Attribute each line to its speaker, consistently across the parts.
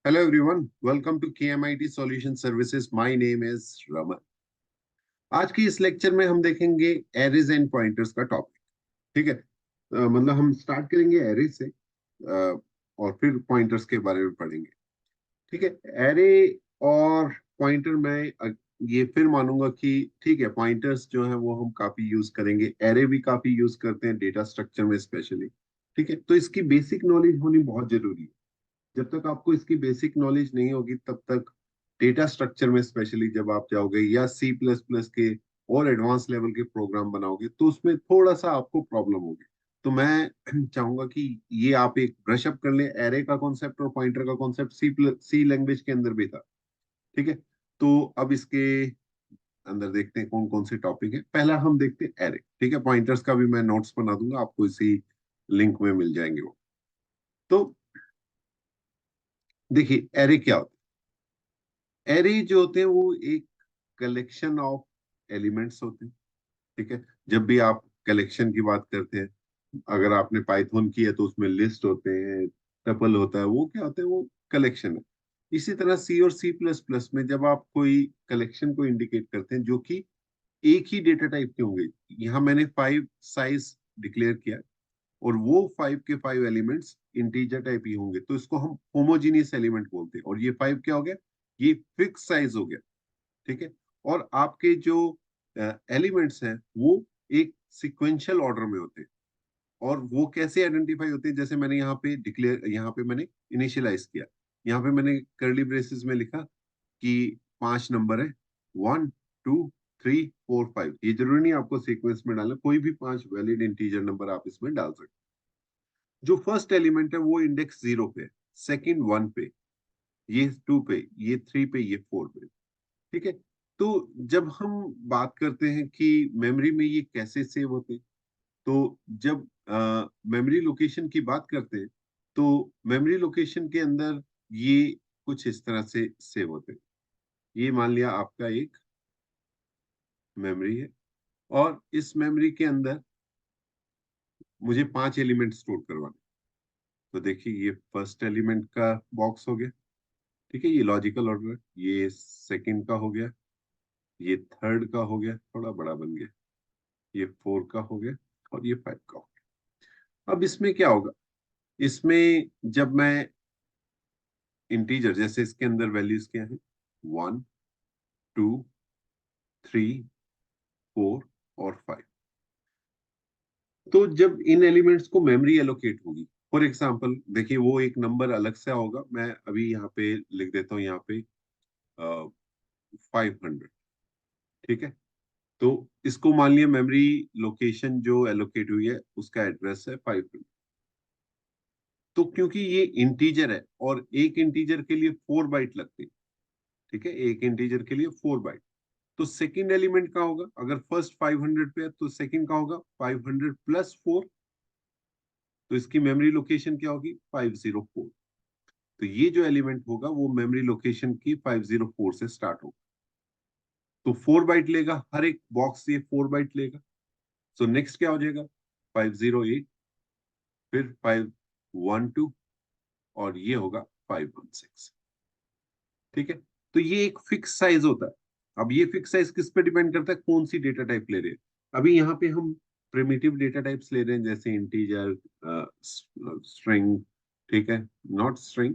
Speaker 1: Hello everyone, welcome to KMIT Solution Services. My name is Raman. आज की इस lecture में हम देखेंगे एरेज एंड पॉइंटर्स का टॉपिक। ठीक है। मतलब हम स्टार्ट करेंगे एरेज से और फिर पॉइंटर्स के बारे में पढ़ेंगे। ठीक है। एरे और पॉइंटर मैं ये फिर मानूंगा कि ठीक है, पॉइंटर्स जो है वो हम काफी यूज करेंगे, एरे भी काफी यूज करते हैं डेटा स्ट्रक्चर में स्पेशली। ठीक है, तो इसकी बेसिक नॉलेज होनी बहुत जरूरी है। जब तक आपको इसकी बेसिक नॉलेज नहीं होगी तब तक डेटा स्ट्रक्चर में स्पेशली जब आप जाओगे या सी प्लस प्लस के और एडवांस लेवल के प्रोग्राम बनाओगे तो उसमें थोड़ा सा आपको प्रॉब्लम होगी। तो मैं चाहूंगा कि ये आप एक ब्रश अप कर लें। एरे का कॉन्सेप्ट और पॉइंटर का कॉन्सेप्ट सी लैंग्वेज के अंदर भी था। ठीक है। तो अब इसके अंदर देखते हैं कौन कौन से टॉपिक है। पहला हम देखते हैं एरे। ठीक है, पॉइंटर्स का भी मैं नोट्स बना दूंगा, आपको इसी लिंक में मिल जाएंगे वो। तो देखिए एरे क्या होता है। एरे जो होते हैं वो एक कलेक्शन ऑफ एलिमेंट्स होते हैं। ठीक है। जब भी आप कलेक्शन की बात करते हैं, अगर आपने पाइथन की है तो उसमें लिस्ट होते हैं, टपल होता है, वो क्या होते हैं, वो कलेक्शन है। इसी तरह सी और सी प्लस प्लस में जब आप कोई कलेक्शन को इंडिकेट करते हैं जो कि एक ही डेटा टाइप के होंगे, यहाँ मैंने 5 साइज डिक्लेयर किया और वो 5 के 5 एलिमेंट्स इंटीजर टाइप ही होंगे, तो इसको हम होमोजीनियस एलिमेंट बोलते हैं। और ये 5 क्या हो गया, ये फिक्स साइज हो गया। ठीक है। और आपके जो एलिमेंट्स हैं वो एक सिक्वेंशियल ऑर्डर में होते हैं। और वो कैसे आइडेंटिफाई होते हैं, जैसे मैंने यहाँ पे डिक्लेयर, यहाँ पे मैंने इनिशियलाइज किया, यहाँ पे मैंने कर्ली ब्रेसेस में लिखा कि 5 नंबर है, 1 2 3 4 5। ये जरूरी नहीं आपको सीक्वेंस में डालना, कोई भी 5 वैलिड इंटीजर नंबर आप इसमें डाल सकते हैं। जो फर्स्ट एलिमेंट है वो इंडेक्स 0 पे, सेकंड 1 पे, ये 2 पे, ये 3 पे, ये 4 पे। ठीक है। तो जब हम बात करते हैं कि मेमोरी में ये कैसे सेव होते हैं, तो जब मेमोरी लोकेशन की बात करते हैं तो मेमोरी लोकेशन के अंदर ये कुछ इस तरह से सेव होते हैं। ये मान लिया आपका एक मेमोरी है और इस मेमोरी के अंदर मुझे 5 एलिमेंट स्टोर करवाने। तो देखिए ये फर्स्ट एलिमेंट का बॉक्स हो गया। ठीक है, ये लॉजिकल ऑर्डर है। ये सेकंड का हो गया, ये थर्ड का हो गया, थोड़ा बड़ा बन गया, ये 4 का हो गया और ये 5 का हो गया। अब इसमें क्या होगा, इसमें जब मैं इंटीजर, जैसे इसके अंदर वैल्यूज क्या है, 1 2 3 4 और 5। तो जब इन एलिमेंट्स को मेमोरी एलोकेट होगी, फॉर एग्जाम्पल देखिए वो एक नंबर अलग से होगा, मैं अभी यहाँ पे लिख देता हूँ, यहाँ पे 500। ठीक है। तो इसको मान लिया मेमोरी लोकेशन जो एलोकेट हुई है उसका एड्रेस है 500। तो क्योंकि ये इंटीजर है और एक इंटीजर के लिए 4 बाइट लगते हैं। ठीक है, एक इंटीजर के लिए 4 बाइट। तो सेकंड एलिमेंट का होगा, अगर फर्स्ट 500 पे है तो सेकंड का होगा 500 प्लस 4। तो इसकी मेमोरी लोकेशन क्या होगी, 504। तो ये जो एलिमेंट होगा वो मेमोरी लोकेशन की 504 से स्टार्ट होगा। तो 4 बाइट लेगा, हर एक बॉक्स ये 4 बाइट लेगा। सो नेक्स्ट क्या हो जाएगा, 508, फिर 512 और ये होगा 516। ठीक है। तो ये एक फिक्स साइज होता है। अब ये फिक्स साइज किस पे डिपेंड करता है, कौन सी डेटा टाइप ले रहे हैं। अभी यहाँ पे हम प्रिमिटिव डेटा टाइप्स ले रहे हैं, जैसे इंटीजर, स्ट्रिंग। ठीक है, नॉट स्ट्रिंग,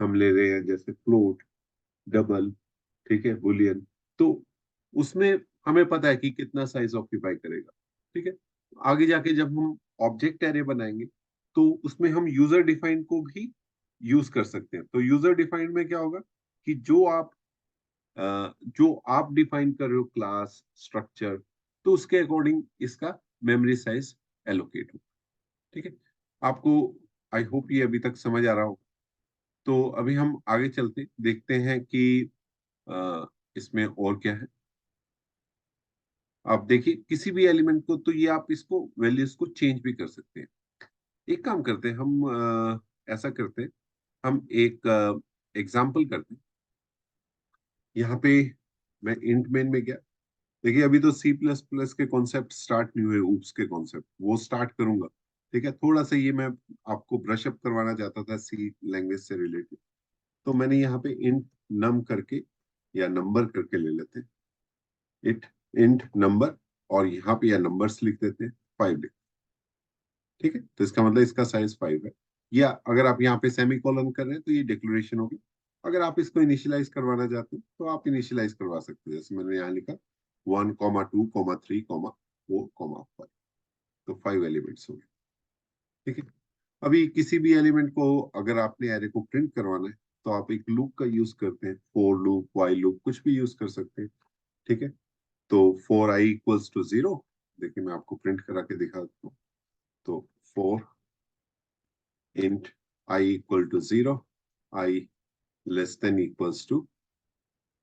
Speaker 1: हम ले रहे हैं जैसे फ्लोट, डबल, ठीक है, बुलियन। तो उसमें हमें पता है कि कितना साइज ऑक्यूपाई करेगा। ठीक है। आगे जाके जब हम ऑब्जेक्ट एरे बनाएंगे तो उसमें हम यूजर डिफाइन को भी यूज कर सकते हैं। तो यूजर डिफाइंड में क्या होगा कि जो आप डिफाइन कर रहे हो क्लास स्ट्रक्चर, तो उसके अकॉर्डिंग इसका मेमोरी साइज एलोकेट हो। ठीक है। आपको आई होप ये अभी तक समझ आ रहा हो। तो अभी हम आगे चलते देखते हैं कि इसमें और क्या है। आप देखिए किसी भी एलिमेंट को, तो ये आप इसको वैल्यूज को चेंज भी कर सकते हैं। एक काम करते हैं हम, ऐसा करते हैं, हम एक एग्जाम्पल करते हैं। यहाँ पे मैं इंट मेन में गया। देखिए अभी तो सी प्लस प्लस के कॉन्सेप्ट स्टार्ट नहीं हुए, ऊप्स के कॉन्सेप्ट वो स्टार्ट करूंगा। ठीक है, थोड़ा सा ये मैं आपको ब्रश अप करवाना चाहता था सी लैंग्वेज से रिलेटेड। तो मैंने यहाँ पे इंट नम करके या नंबर करके ले लेते हैं, इट इंट नंबर, और यहाँ पे या नंबर्स लिख देते हैं, 5 लिख, ठीक है। तो इसका मतलब इसका साइज 5 है। या अगर आप यहाँ पे सेमी कॉलन कर रहे हैं तो ये डिक्लेरेशन होगी। अगर आप इसको इनिशियलाइज करवाना चाहते हैं तो आप इनिशियलाइज करवा सकते हैं, जैसे मैंने यहाँ लिखा 1,2,3,4,5, तो 5 एलिमेंट्स हो गए, ठीक है। अभी किसी भी एलिमेंट को अगर आपने एरे को प्रिंट करवाना है तो आप एक लूप का यूज करते हैं, फॉर लूप, व्हाइल लूप, कुछ भी यूज कर सकते हैं, ठीक है। तो फॉर आई इक्वल्स टू 0, देखिए मैं आपको प्रिंट करा के दिखा देता हूँ। तो for int i equal to 0, i less than equals to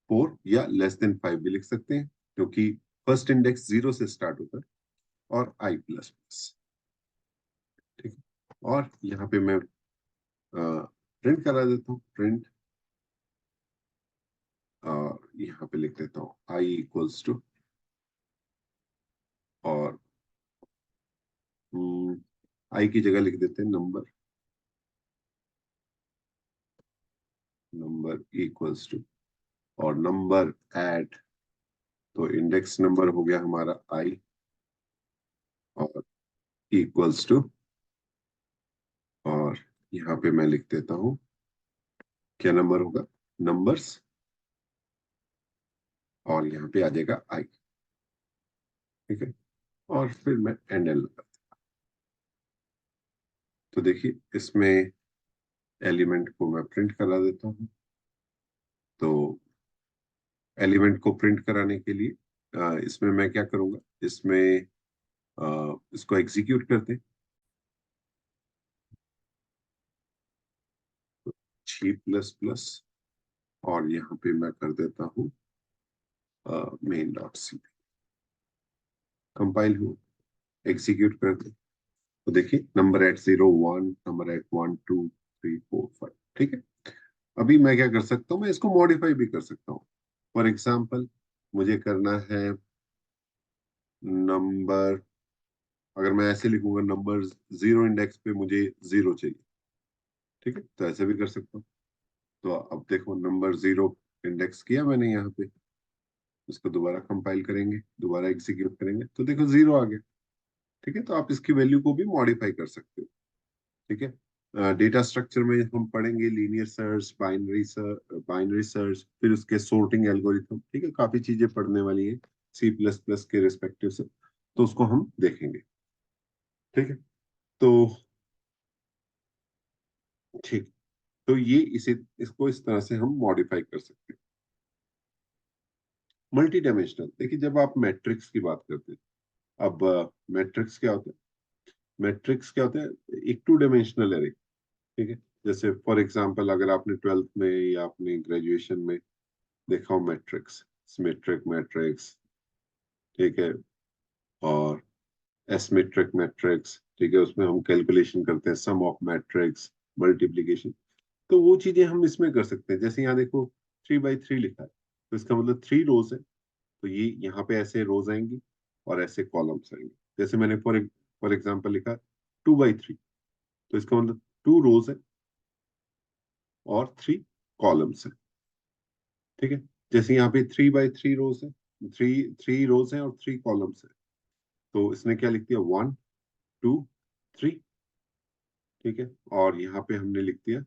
Speaker 1: 4, या लेस देन 5 भी लिख सकते हैं, क्योंकि फर्स्ट इंडेक्स 0 से स्टार्ट होता है, और आई प्लस प्लस, ठीक है। और यहाँ पे मैं प्रिंट करा देता हूँ, प्रिंट, यहाँ पे लिख देता हूँ आई इक्वल्स टू, और आई की जगह लिख देते हैं नंबर, नंबर इक्वल्स टू, और नंबर ऐड, तो इंडेक्स नंबर हो गया हमारा आई, और इक्वल्स टू, और यहाँ पे मैं लिख देता हूँ क्या नंबर होगा, नंबर्स, और यहाँ पे आ जाएगा आई, ठीक है। और फिर मैं एंड एल लगा, तो देखिए इसमें एलिमेंट को मैं प्रिंट करा देता हूँ। तो एलिमेंट को प्रिंट कराने के लिए इसमें मैं क्या करूंगा, इसमें इसको एग्जीक्यूट करते हैं, जी प्लस प्लस, और यहाँ पे मैं कर देता हूँ मेन डॉट सी, कंपाइल हो, एग्जीक्यूट करते हैं। तो देखिए नंबर एट 0, 1, नंबर एट 1, 2, 3, 4, 5, ठीक है। अभी मैं क्या कर सकता हूँ, मैं इसको मॉडिफाई भी कर सकता हूँ। फॉर एग्जाम्पल मुझे करना है नंबर, अगर मैं ऐसे लिखूंगा नंबर 0 इंडेक्स पे मुझे 0 चाहिए, ठीक है, तो ऐसे भी कर सकता हूँ। तो अब देखो नंबर 0 इंडेक्स किया मैंने यहाँ पे, इसको दोबारा कंपाइल करेंगे, दोबारा एग्जीक्यूट करेंगे, तो देखो 0 आ गया, ठीक है। तो आप इसकी वैल्यू को भी मॉडिफाई कर सकते हो, ठीक है। डेटा स्ट्रक्चर में हम पढ़ेंगे लीनियर सर्च, बाइनरी सर्च, फिर उसके सोर्टिंग एल्गोरिथम, ठीक है, काफी चीजें पढ़ने वाली है सी प्लस प्लस के रिस्पेक्टिव से, तो उसको हम देखेंगे, ठीक है। तो ठीक, तो ये इसे इसको इस तरह से हम मॉडिफाई कर सकते हैं। मल्टी डायमेंशनल, देखिए जब आप मैट्रिक्स की बात करते हैं, अब मैट्रिक्स क्या होता है, मैट्रिक्स क्या होता है, एक 2 डायमेंशनल एरे, ठीक है। जैसे फॉर एग्जांपल अगर आपने 12th में या अपने ग्रेजुएशन में देखा हो मैट्रिक्स, सिमेट्रिक मैट्रिक्स, ठीक है, और एसिमेट्रिक मैट्रिक्स, ठीक है, उसमें हम कैलकुलेशन करते हैं सम ऑफ मैट्रिक्स, मल्टीप्लीकेशन, तो वो चीजें हम इसमें कर सकते हैं। जैसे यहाँ देखो 3 by 3 लिखा है, तो इसका मतलब 3 रोज है, तो ये यहाँ पे ऐसे रोज आएंगी और ऐसे कॉलम्स आएंगे। जैसे मैंने फॉर एग्जाम्पल लिखा 2 by 3, तो इसका मतलब 2 रोज है और 3 कॉलम्स है, ठीक है। जैसे यहाँ पे 3 by 3 रोज है, थ्री थ्री रोज है और 3 कॉलम्स है, तो इसने क्या लिख दिया, 1, 2, 3, ठीक है। और यहाँ पे हमने लिख दिया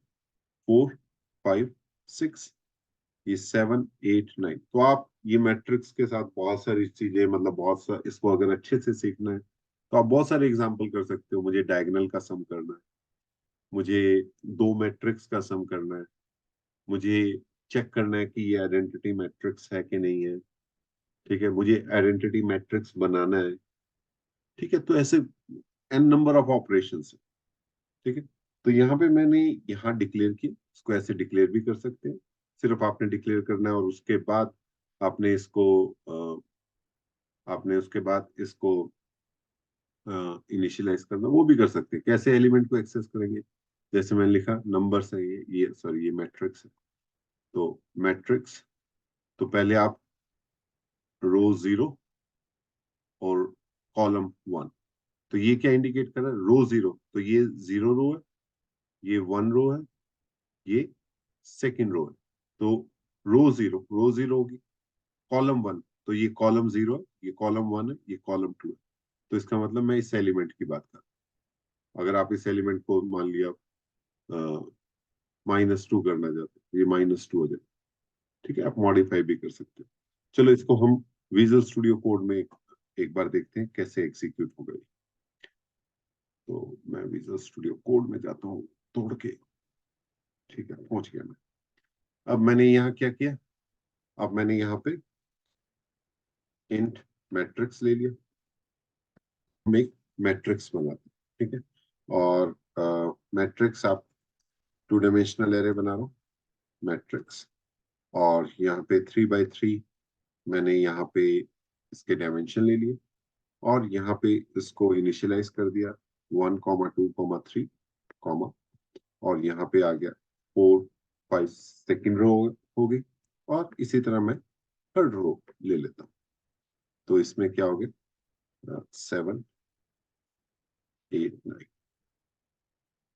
Speaker 1: 4, 5, 6, ये 7, 8, 9। तो आप ये मैट्रिक्स के साथ बहुत सारी चीजें, मतलब बहुत सा, इसको अगर अच्छे से सीखना है तो आप बहुत सारे एग्जाम्पल कर सकते हो। मुझे डायगोनल का सम करना है, मुझे 2 मैट्रिक्स का सम करना है, मुझे चेक करना है कि ये आइडेंटिटी मैट्रिक्स है कि नहीं है, ठीक है, मुझे आइडेंटिटी मैट्रिक्स बनाना है, ठीक है। तो ऐसे एन नंबर ऑफ ऑपरेशंस है, ठीक है। तो यहाँ पे मैंने यहाँ डिक्लेयर किया, इसको ऐसे डिक्लेयर भी कर सकते हैं, सिर्फ आपने डिक्लेयर करना है, और उसके बाद आपने इसको आपने उसके बाद इसको इनिशियलाइज करना, वो भी कर सकते हैं। कैसे एलिमेंट को एक्सेस करेंगे, जैसे मैंने लिखा नंबर्स है, ये सॉरी, ये मैट्रिक्स है, तो मैट्रिक्स, तो पहले आप रो 0 और कॉलम 1, तो ये क्या इंडिकेट कर रहा है, रो 0, तो ये 0 रो है, ये 1 रो है, ये सेकेंड रो है, तो रो जीरो होगी, कॉलम वन, तो ये कॉलम जीरो है, ये कॉलम वन है, ये कॉलम टू है। तो इसका मतलब मैं इस एलिमेंट की बात कर रहा हूँ। अगर आप इस एलिमेंट को मान लिया -2 करना चाहते हैं, ये -2 हो जाए। ठीक है, आप मॉडिफाई भी कर सकते हैं। चलो इसको हम विजुअल स्टूडियो कोड में एक बार देखते हैं कैसे एग्जीक्यूट होगा। तो मैं विजुअल स्टूडियो कोड में जाता हूँ तोड़ के। ठीक है, पहुंच गया मैं। अब मैंने यहाँ क्या किया, अब मैंने यहाँ पे इंट मैट्रिक्स ले लिया। हम एक मैट्रिक्स बनाते हैं, ठीक है। और मैट्रिक्स आप 2 डायमेंशनल एरे बना रहा हूँ, मैट्रिक्स। और यहाँ पे 3 by 3 मैंने यहाँ पे इसके डायमेंशन ले लिए, और यहाँ पे इसको इनिशियलाइज कर दिया 1, 2, 3, कॉमा। और यहाँ पे आ गया 4, 5 सेकेंड रो हो गई। और इसी तरह मैं थर्ड रो ले लेता हूँ। तो इसमें क्या हो गया, 7, 8, 9।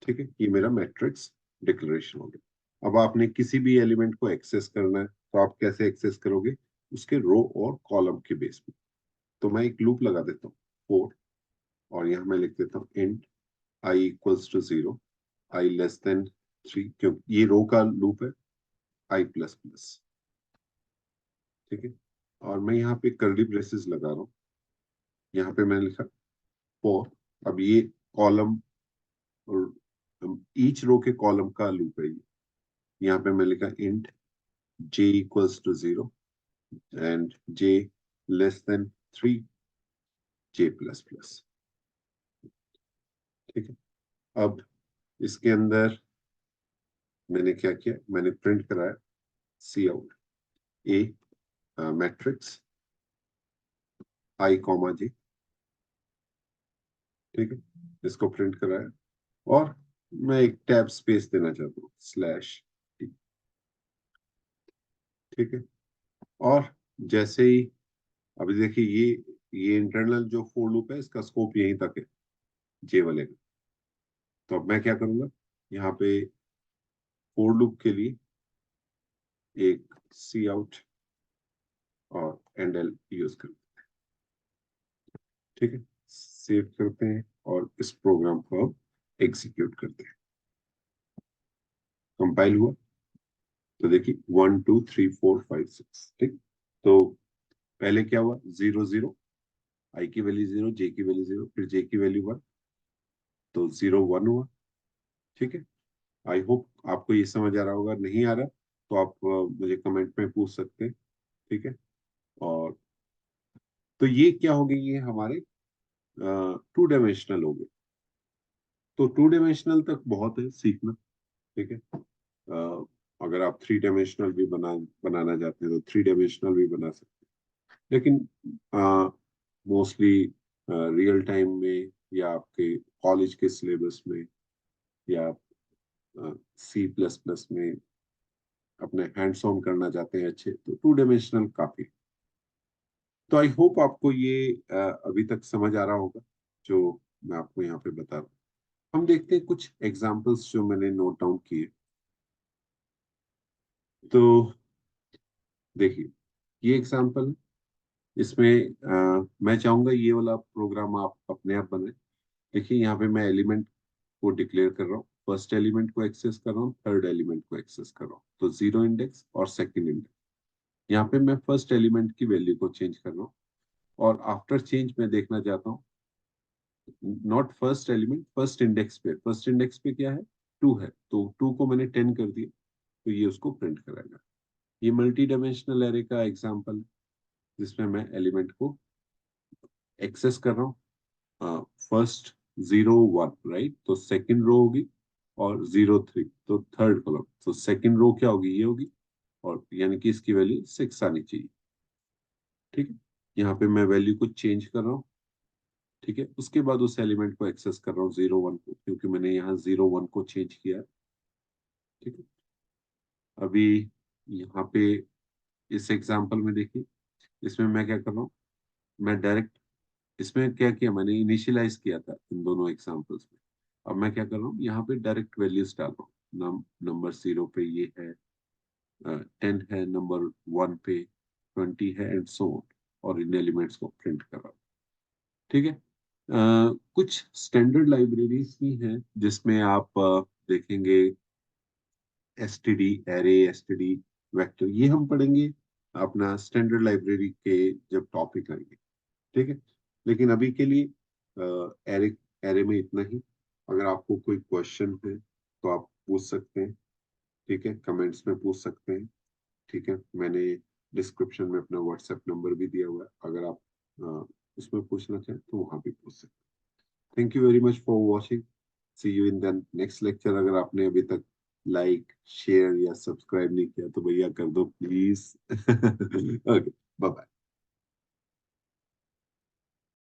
Speaker 1: ठीक है, ये मेरा मैट्रिक्स डिक्लेरेशन हो गया। अब आपने किसी भी एलिमेंट को एक्सेस करना है, तो आप कैसे एक्सेस करोगे, उसके रो और कॉलम के बेस में। तो मैं एक लूप लगा देता हूँ 4, और यहाँ मैं लिख देता हूँ int i equals to 0, i less than 3, क्योंकि ये रो का लूप है, आई प्लस प्लस। ठीक है, और मैं यहाँ पे कर्ली ब्रेसेस लगा रहा हूँ। यहाँ पे मैंने लिखा 4। अब ये कॉलम और ईच रो के कॉलम का लूप है ये। यहाँ पे मैं लिखा int j equals to 0 and j less than 3, j plus plus. ठीक है, अब इसके अंदर मैंने क्या किया, मैंने प्रिंट कराया see out a matrix i, j। ठीक है, इसको प्रिंट कराया, और मैं एक टैब स्पेस देना चाहता हूँ /t। ठीक है, और जैसे ही, अभी देखिए ये इंटरनल जो फोर लूप है, इसका स्कोप यहीं तक है, जे वाले का। तो अब मैं क्या करूंगा, यहाँ पे फोर लूप के लिए एक सी आउट और एंडल यूज करते हैं। ठीक है, सेव करते हैं और इस प्रोग्राम को अब एग्जीक्यूट करते हैं। कंपाइल हुआ, तो देखिए 1, 2, 3, 4, 5, 6। ठीक, तो पहले क्या हुआ, 0, 0, आई की वैल्यू 0, जे की वैल्यू 0, फिर जे की वैल्यू 1, तो 0, 1 हुआ। ठीक है, आई होप आपको ये समझ आ रहा होगा। नहीं आ रहा तो आप मुझे कमेंट में पूछ सकते हैं। ठीक है, और तो ये क्या हो गई, ये हमारे 2 डायमेंशनल हो गए। तो 2 डायमेंशनल तक बहुत है सीखना। ठीक है, अगर आप 3 डायमेंशनल भी बनाना चाहते हैं तो 3 डायमेंशनल भी बना सकते हैं। लेकिन मोस्टली रियल टाइम में, या आपके कॉलेज के सिलेबस में, या C++ में अपने हैंड्स ऑन करना चाहते हैं अच्छे, तो 2 डायमेंशनल काफी। तो आई होप आपको ये अभी तक समझ आ रहा होगा जो मैं आपको यहाँ पे बता रहा हूँ। हम देखते हैं कुछ एग्जांपल्स जो मैंने नोट डाउन किए। तो देखिए, ये एग्जांपल है, इसमें मैं चाहूंगा ये वाला प्रोग्राम आप अपने आप बनाए। देखिए, यहाँ पे मैं एलिमेंट को डिक्लेयर कर रहा हूँ, फर्स्ट एलिमेंट को एक्सेस कर रहा हूँ, थर्ड एलिमेंट को एक्सेस कर रहा हूँ, तो 0 इंडेक्स और सेकंड इंडेक्स। यहाँ पे मैं फर्स्ट एलिमेंट की वैल्यू को चेंज कर रहा हूँ, और आफ्टर चेंज मैं देखना चाहता हूँ, not first element, first index पे। फर्स्ट इंडेक्स पे क्या है, 2 है, तो 2 को मैंने 10 कर दिया, तो ये उसको प्रिंट कराएगा। ये मल्टी डायमेंशनल एरे का एग्जांपल है, जिसमें मैं एलिमेंट को एक्सेस कर रहा हूँ। फर्स्ट 0, 1, राइट, तो सेकंड रो होगी, और 0, 3 तो थर्ड कॉलम, तो सेकंड रो क्या होगी, ये होगी, और यानी कि इसकी वैल्यू 6 आनी चाहिए। ठीक है, यहाँ पे मैं वैल्यू को चेंज कर रहा हूँ। ठीक है, उसके बाद उस एलिमेंट को एक्सेस कर रहा हूँ 0, 1 को, क्योंकि मैंने यहाँ 0, 1 को चेंज किया है। ठीक है, अभी यहाँ पे इस एग्जांपल में देखिए, इसमें मैं क्या कर रहा हूँ, मैं डायरेक्ट, इसमें क्या किया, मैंने इनिशियलाइज किया था इन दोनों एग्जांपल्स में। अब मैं क्या कर रहा हूँ, यहाँ पे डायरेक्ट वैल्यूज डाल रहा हूँ, नंबर 0 पे ये है, 10 है, नंबर 1 पे 20 है, एंड सो ऑन, और इन एलिमेंट्स को प्रिंट करा। ठीक है। कुछ स्टैंडर्ड लाइब्रेरीज भी हैं जिसमें आप देखेंगे एसटीडी एरे, एसटीडी वेक्टर, ये हम पढ़ेंगे अपना स्टैंडर्ड लाइब्रेरी के जब टॉपिक आएंगे। ठीक है। लेकिन अभी के लिए एरे एरे में इतना ही। अगर आपको कोई क्वेश्चन है तो आप पूछ सकते हैं। ठीक है, कमेंट्स में पूछ सकते हैं। ठीक है, मैंने डिस्क्रिप्शन में अपना व्हाट्सएप नंबर भी दिया हुआ है, अगर आप उसमें पूछना चाहें तो वहां भी पूछ सकते हैं। Thank you very much for watching. See you in the next lecture. अगर आपने अभी तक लाइक, शेयर या सब्सक्राइब नहीं किया तो भैया कर दो प्लीज। Okay, bye bye.